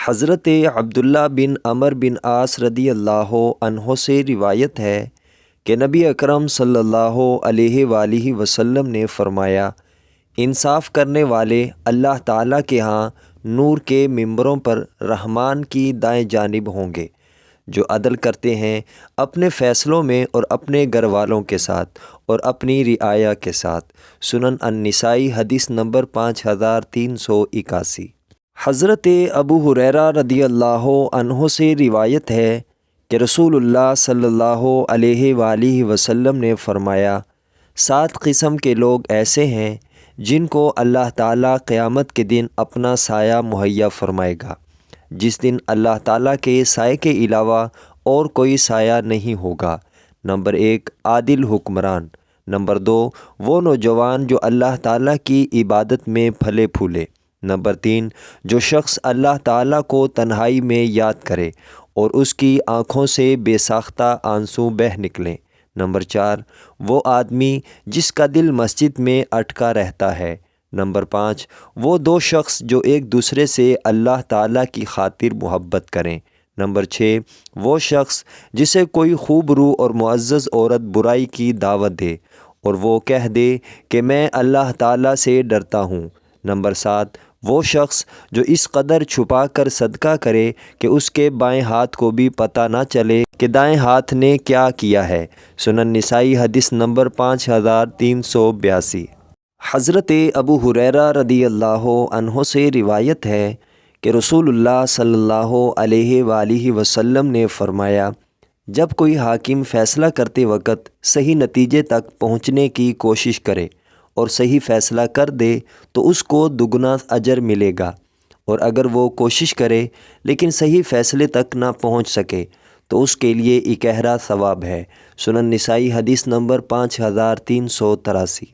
حضرت عبداللہ بن عمر بن عاص رضی اللہ عنہ سے روایت ہے کہ نبی اکرم صلی اللہ علیہ وآلہ وسلم نے فرمایا، انصاف کرنے والے اللہ تعالیٰ کے ہاں نور کے ممبروں پر رحمان کی دائیں جانب ہوں گے۔ جو عدل کرتے ہیں اپنے فیصلوں میں اور اپنے گھر والوں کے ساتھ اور اپنی رعایا کے ساتھ۔ سنن النسائی حدیث نمبر 5381۔ حضرت ابو ہریرہ رضی اللہ عنہ سے روایت ہے کہ رسول اللہ صلی اللہ علیہ وآلہ وسلم نے فرمایا، 7 قسم کے لوگ ایسے ہیں جن کو اللہ تعالیٰ قیامت کے دن اپنا سایہ مہیا فرمائے گا، جس دن اللہ تعالیٰ کے سائے کے علاوہ اور کوئی سایہ نہیں ہوگا۔ نمبر 1، عادل حکمران۔ نمبر 2، وہ نوجوان جو اللہ تعالیٰ کی عبادت میں پھلے پھولے۔ نمبر 3، جو شخص اللہ تعالیٰ کو تنہائی میں یاد کرے اور اس کی آنکھوں سے بے ساختہ آنسو بہہ نکلیں۔ نمبر 4، وہ آدمی جس کا دل مسجد میں اٹکا رہتا ہے۔ نمبر 5، وہ 2 شخص جو ایک دوسرے سے اللہ تعالیٰ کی خاطر محبت کریں۔ نمبر 6، وہ شخص جسے کوئی خوب رو اور معزز عورت برائی کی دعوت دے اور وہ کہہ دے کہ میں اللہ تعالیٰ سے ڈرتا ہوں۔ نمبر 7، وہ شخص جو اس قدر چھپا کر صدقہ کرے کہ اس کے بائیں ہاتھ کو بھی پتہ نہ چلے کہ دائیں ہاتھ نے کیا کیا ہے۔ سنن نسائی حدیث نمبر 5382۔ حضرت ابو ہریرہ رضی اللہ عنہ سے روایت ہے کہ رسول اللہ صلی اللہ علیہ وآلہ وسلم نے فرمایا، جب کوئی حاکم فیصلہ کرتے وقت صحیح نتیجے تک پہنچنے کی کوشش کرے اور صحیح فیصلہ کر دے تو اس کو دگنا اجر ملے گا، اور اگر وہ کوشش کرے لیکن صحیح فیصلے تک نہ پہنچ سکے تو اس کے لیے اکہرا ثواب ہے۔ سنن نسائی حدیث نمبر 5383۔